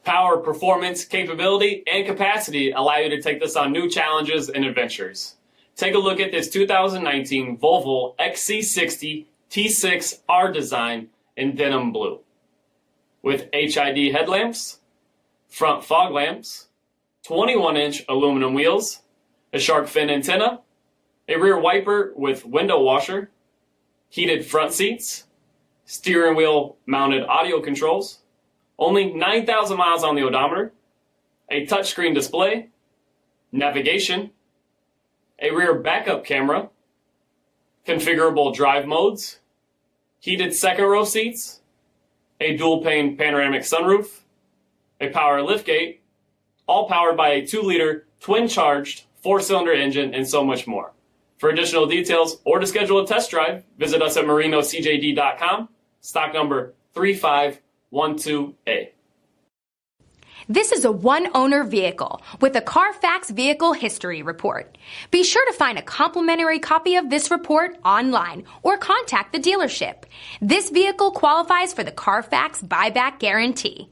Power, performance, capability, and capacity allow you to take this on new challenges and adventures. Take a look at this 2019 Volvo XC60 T6 R design in denim blue. With HID headlamps, front fog lamps, 21-inch aluminum wheels, a shark fin antenna, a rear wiper with window washer, heated front seats, steering wheel mounted audio controls, only 9,000 miles on the odometer, a touchscreen display, navigation, a rear backup camera, configurable drive modes, heated second row seats, a dual-pane panoramic sunroof, a power liftgate, all powered by a 2-liter twin-charged 4-cylinder engine, and so much more. For additional details or to schedule a test drive, visit us at marinocjd.com, stock number 3512A. This is a one-owner vehicle with a CARFAX vehicle history report. Be sure to find a complimentary copy of this report online or contact the dealership. This vehicle qualifies for the CARFAX buyback guarantee.